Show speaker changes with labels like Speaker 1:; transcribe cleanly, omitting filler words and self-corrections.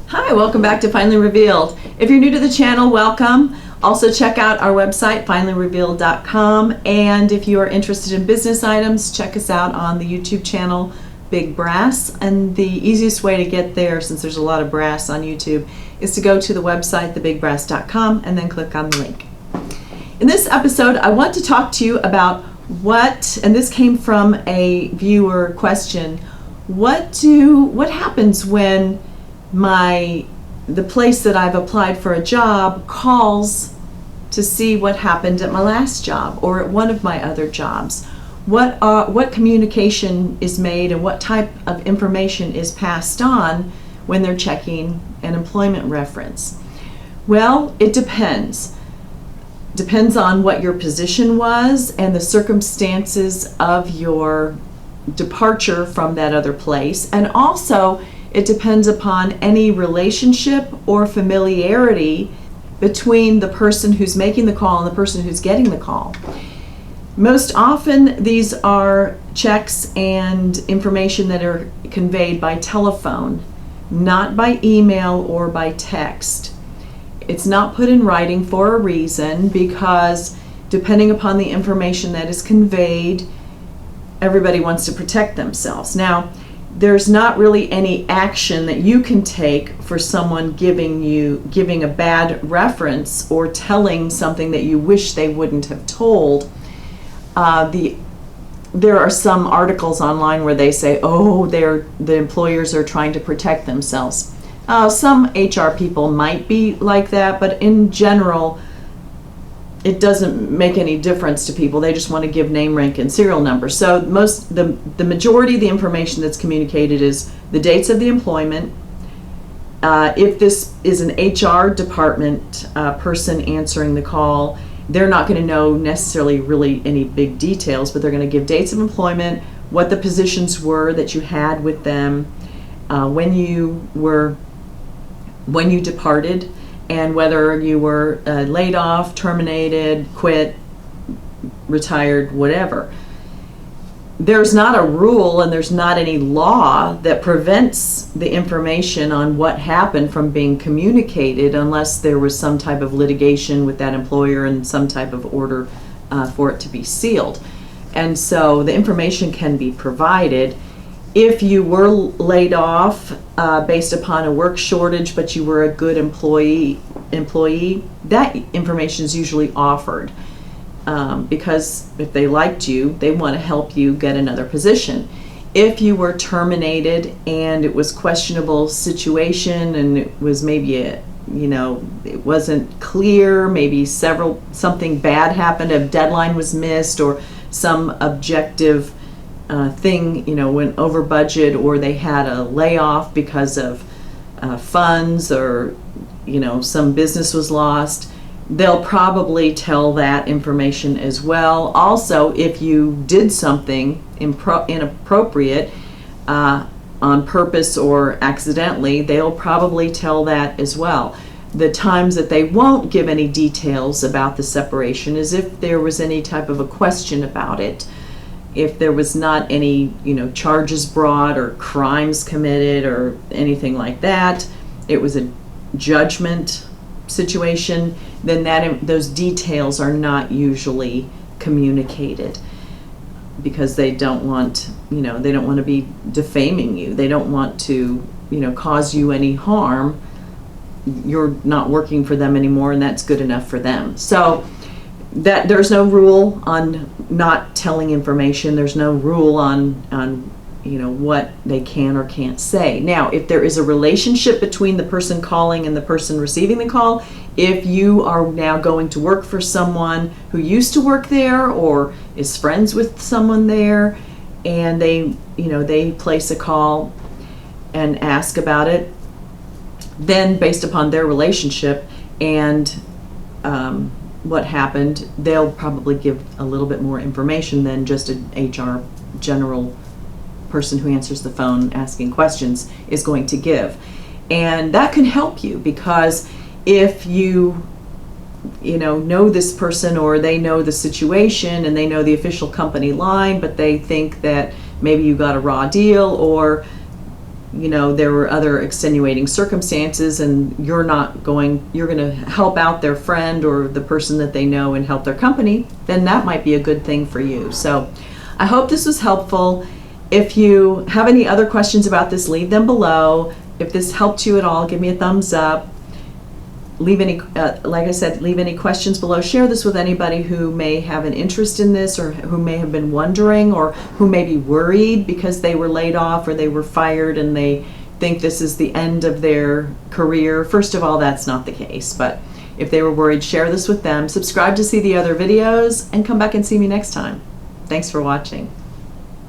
Speaker 1: Hi, welcome back to Finally Revealed. If you're new to the channel, welcome. Also check out our website, FinelyRevealed.com, and if you are interested in business items, check us out on the YouTube channel, Big Brass. And the easiest way to get there, since there's a lot of brass on YouTube, is to go to the website, thebigbrass.com, and then click on the link. In this episode, I want to talk to you about and this came from a viewer question, what happens when the place that I've applied for a job calls to see what happened at my last job or at one of my other jobs? What communication is made and what type of information is passed on when they're checking an employment reference? Well, it depends. Depends on what your position was and the circumstances of your departure from that other place, and also it depends upon any relationship or familiarity between the person who's making the call and the person who's getting the call. Most often these are checks and information that are conveyed by telephone, not by email or by text. It's not put in writing for a reason, because depending upon the information that is conveyed, everybody wants to protect themselves. Now, there's not really any action that you can take for someone giving a bad reference or telling something that you wish they wouldn't have told. There are some articles online where they say, the employers are trying to protect themselves. Some HR people might be like that, but in general, it doesn't make any difference to people. They just want to give name, rank, and serial number. So the majority of the information that's communicated is the dates of the employment. If this is an HR department person answering the call, they're not going to know necessarily really any big details, but they're going to give dates of employment, what the positions were that you had with them, when you departed, and whether you were laid off, terminated, quit, retired, whatever. There's not a rule and there's not any law that prevents the information on what happened from being communicated unless there was some type of litigation with that employer and some type of order for it to be sealed. And so the information can be provided. If you were laid off based upon a work shortage, but you were a good employee, that information is usually offered because if they liked you, they want to help you get another position. If you were terminated and it was questionable situation and it was maybe it wasn't clear, maybe something bad happened, a deadline was missed, or some objective thing, went over budget, or they had a layoff because of funds, or some business was lost, they'll probably tell that information as well. Also, if you did something inappropriate on purpose or accidentally, they'll probably tell that as well. The times that they won't give any details about the separation is if there was any type of a question about it. If there was not any, charges brought or crimes committed or anything like that, it was a judgment situation, then those details are not usually communicated because they don't want, they don't want to be defaming you. They don't want to, cause you any harm. You're not working for them anymore, and that's good enough for them. So that there's no rule on not telling information. There's no rule on what they can or can't say. Now, if there is a relationship between the person calling and the person receiving the call, if you are now going to work for someone who used to work there or is friends with someone there, and they place a call and ask about it, then based upon their relationship and what happened, they'll probably give a little bit more information than just an HR general person who answers the phone asking questions is going to give. And that can help you, because if you know this person, or they know the situation and they know the official company line, but they think that maybe you got a raw deal, or there were other extenuating circumstances and you're going to help out their friend or the person that they know and help their company, then that might be a good thing for you. So I hope this was helpful. If you have any other questions about this, leave them below. If this helped you at all, give me a thumbs up. Leave any, like I said, leave any questions below. Share this with anybody who may have an interest in this, or who may have been wondering, or who may be worried because they were laid off or they were fired and they think this is the end of their career. First of all, that's not the case, but if they were worried, share this with them. Subscribe to see the other videos and come back and see me next time. Thanks for watching.